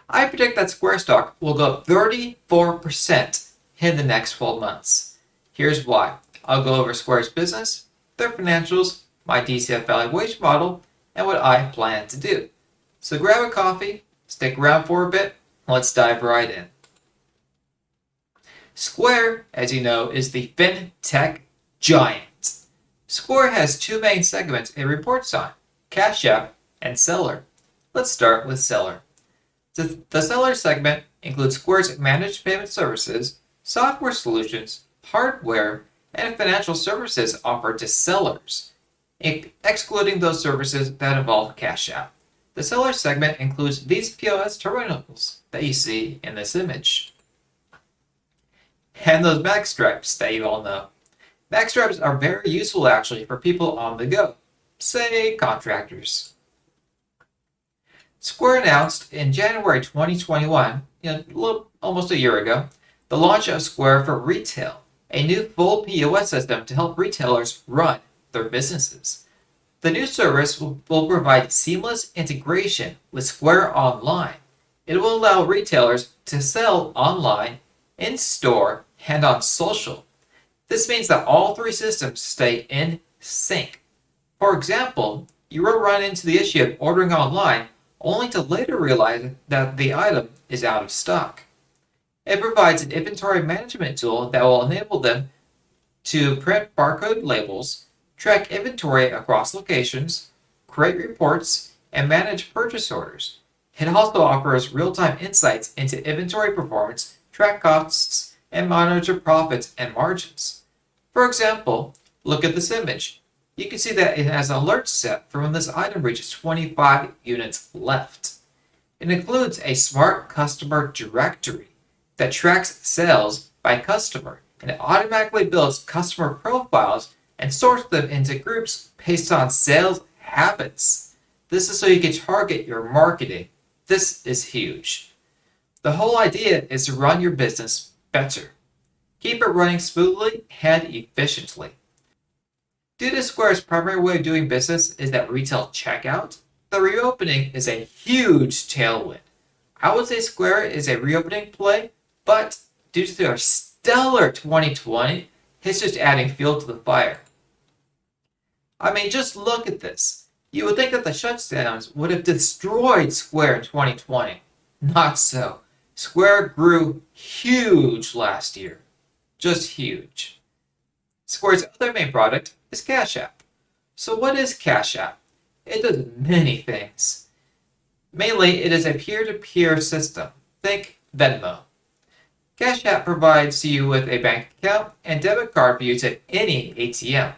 I predict that Square stock will go up 34% in the next 12 months. Here's why. I'll go over Square's business, their financials, my DCF valuation model, and what I plan to do. So grab a coffee, stick around for a bit, and let's dive right in. Square, as you know, is the fintech giant. Square has two main segments it reports on, Cash App and Seller. Let's start with Seller. The Seller segment includes Square's managed payment services, software solutions, hardware, and financial services offered to sellers, excluding those services that involve Cash App. The Seller segment includes these POS terminals that you see in this image, and those mag stripes that you all know. Mag stripes are very useful actually for people on the go, say contractors. Square announced in January 2021, almost a year ago, the launch of Square for Retail, a new full POS system to help retailers run their businesses. The new service will provide seamless integration with Square Online. It will allow retailers to sell online, in store, and on social. This means that all three systems stay in sync. For example, you will run into the issue of ordering online only to later realize that the item is out of stock. It provides an inventory management tool that will enable them to print barcode labels, track inventory across locations, create reports, and manage purchase orders. It also offers real-time insights into inventory performance, track costs, and monitor profits and margins. For example, look at this image. You can see that it has alerts set for when this item reaches 25 units left. It includes a smart customer directory that tracks sales by customer, and it automatically builds customer profiles and sorts them into groups based on sales habits. This is so you can target your marketing. This is huge. The whole idea is to run your business better. Keep it running smoothly and efficiently. Due to Square's primary way of doing business is that retail checkout, the reopening is a huge tailwind. I would say Square is a reopening play, but due to their stellar 2020, it's just adding fuel to the fire. I mean, just look at this. You would think that the shutdowns would have destroyed Square in 2020. Not so. Square grew huge last year. Just huge. Square's other main product is Cash App. So what is Cash App? It does many things. Mainly, it is a peer-to-peer system. Think Venmo. Cash App provides you with a bank account and debit card for use at any ATM.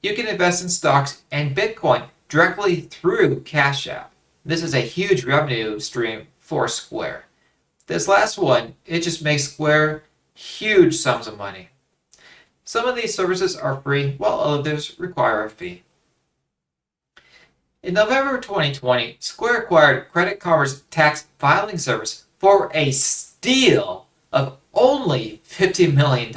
You can invest in stocks and Bitcoin directly through Cash App. This is a huge revenue stream for Square. This last one, it just makes Square huge sums of money. Some of these services are free, while others require a fee. In November 2020, Square acquired Credit Karma's tax filing service for a steal of only $50 million.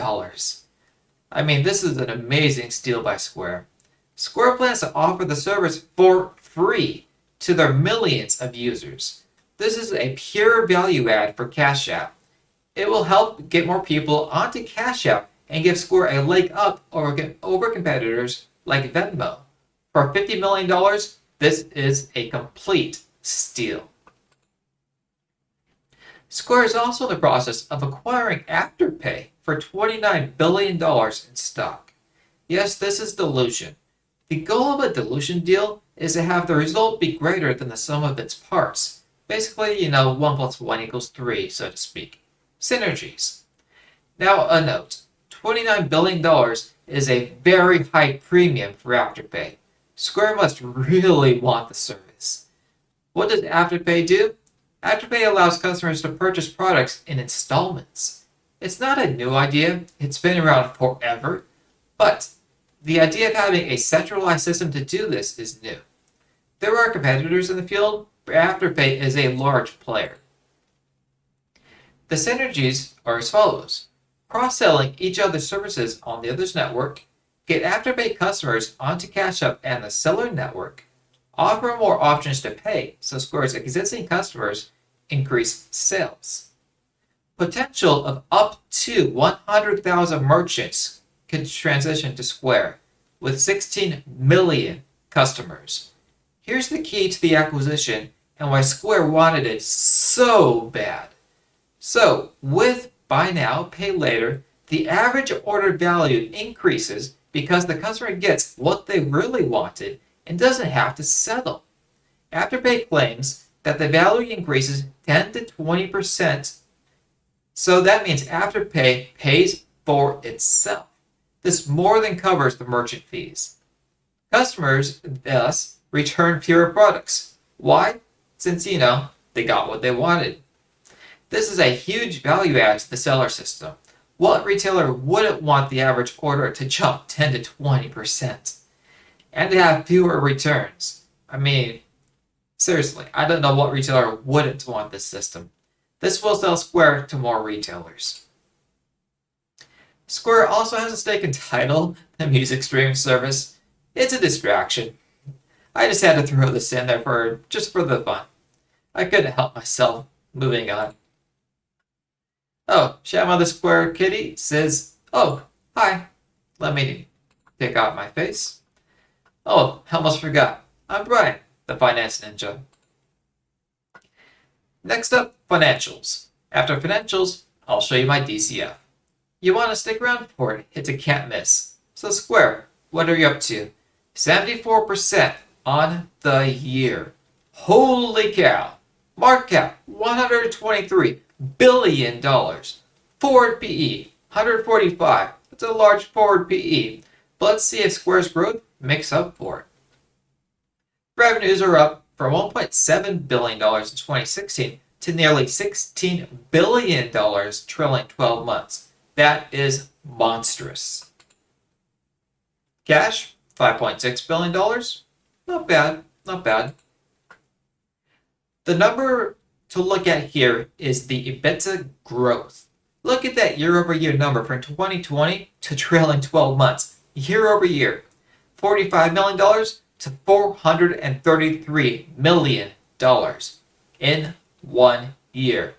I mean, this is an amazing steal by Square. Square plans to offer the service for free to their millions of users. This is a pure value add for Cash App. It will help get more people onto Cash App and give Square a leg up over competitors like Venmo. For $50 million, this is a complete steal. Square is also in the process of acquiring Afterpay for $29 billion in stock. Yes, this is dilution. The goal of a dilution deal is to have the result be greater than the sum of its parts. Basically, 1 plus 1 equals 3, so to speak. Synergies. Now, a note. $29 billion is a very high premium for Afterpay. Square must really want the service. What does Afterpay do? Afterpay allows customers to purchase products in installments. It's not a new idea. It's been around forever. But the idea of having a centralized system to do this is new. There are competitors in the field, but Afterpay is a large player. The synergies are as follows. Cross-selling each other's services on the other's network, get Afterpay customers onto Cash App and the seller network, offer more options to pay so Square's existing customers increase sales. Potential of up to 100,000 merchants could transition to Square with 16 million customers. Here's the key to the acquisition and why Square wanted it so bad. So, with buy now, pay later, the average order value increases because the customer gets what they really wanted and doesn't have to settle. Afterpay claims that the value increases 10 to 20%, so that means Afterpay pays for itself. This more than covers the merchant fees. Customers thus return fewer products. Why? Since, they got what they wanted. This is a huge value add to the seller system. What retailer wouldn't want the average order to jump 10 to 20% and to have fewer returns? I mean, seriously, I don't know what retailer wouldn't want this system. This will sell Square to more retailers. Square also has a stake in Tidal, the music streaming service. It's a distraction. I just had to throw this in there just for the fun. I couldn't help myself. Moving on. Oh, Shama the Square Kitty says, "Oh, hi. Let me take out my face. Oh, almost forgot. I'm Brian, the Finance Ninja." Next up, financials. After financials, I'll show you my DCF. You want to stick around for it. It's a can't miss. So Square, what are you up to? 74% on the year. Holy cow. Market cap, $123 billion. Forward PE, 145. That's a large forward PE. But let's see if Square's growth makes up for it. Revenues are up from $1.7 billion in 2016 to nearly $16 billion trailing 12 months. That is monstrous. Cash, $5.6 billion. Not bad, not bad. The number to look at here is the EBITDA growth. Look at that year-over-year number from 2020 to trailing 12 months. Year-over-year, $45 million to $433 million in 1 year.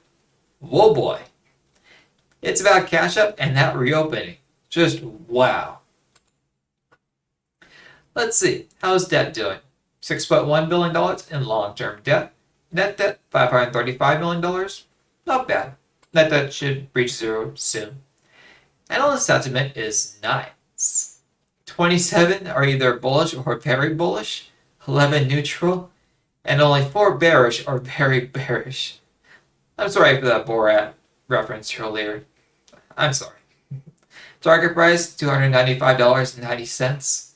Whoa boy. It's about cash up and that reopening. Just wow. Let's see, how's debt doing? $6.1 billion in long-term debt. Net debt, $535 million. Not bad. Net debt should reach zero soon. Analyst sentiment is nice. 27 are either bullish or very bullish, 11 neutral, and only 4 bearish or very bearish. I'm sorry for that Borat reference earlier. I'm sorry. Target price, $295.90.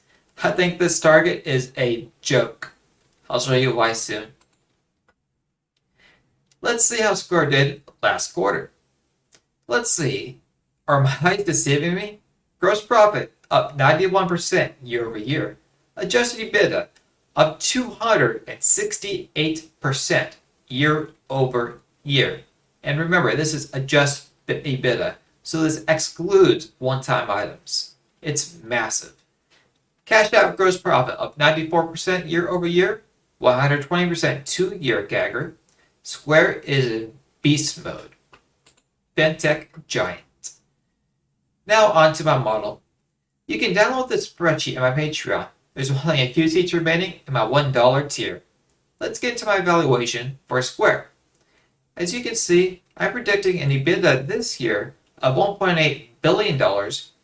I think this target is a joke. I'll show you why soon. Let's see how Square did last quarter. Let's see. Are my eyes deceiving me? Gross profit up 91% year over year. Adjusted EBITDA up 268% year over year. And remember, this is adjusted EBITDA, so this excludes one-time items. It's massive. Cash out gross profit up 94% year over year, 120% 2-year CAGR. Square is in beast mode. Fintech giant. Now on to my model. You can download this spreadsheet in my Patreon. There's only a few seats remaining in my $1 tier. Let's get into my valuation for Square. As you can see, I'm predicting an EBITDA this year of $1.8 billion,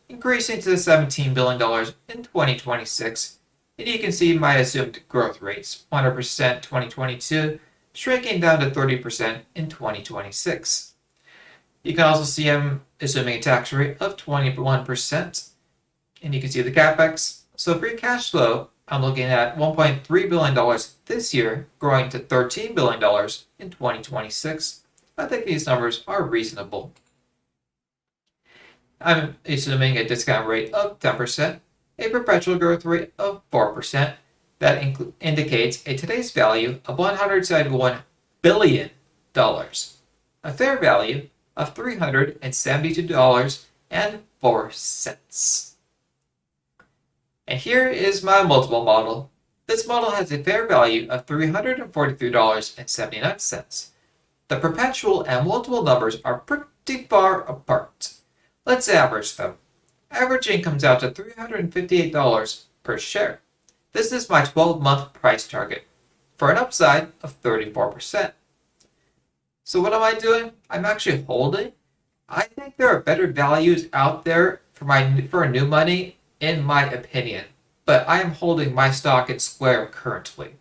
increasing to $17 billion in 2026. And you can see my assumed growth rates, 100% 2022, shrinking down to 30% in 2026. You can also see I'm assuming a tax rate of 21%. And you can see the CapEx. So free cash flow, I'm looking at $1.3 billion this year, growing to $13 billion in 2026. I think these numbers are reasonable. I'm assuming a discount rate of 10%, a perpetual growth rate of 4%. That indicates a today's value of $171 billion, a fair value of $372.04. And here is my multiple model. This model has a fair value of $343.79. The perpetual and multiple numbers are pretty far apart. Let's average them. Averaging comes out to $358 per share. This is my 12-month price target for an upside of 34%. So what am I doing? I'm actually holding. I think there are better values out there for new money, in my opinion. But I am holding my stock in Square currently.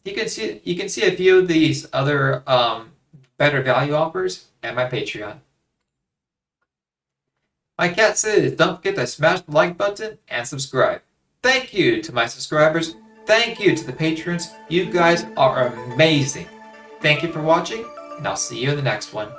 You can see a few of these other better value offers at my Patreon. My cat says don't forget to smash the like button and subscribe. Thank you to my subscribers. Thank you to the patrons. You guys are amazing. Thank you for watching, and I'll see you in the next one.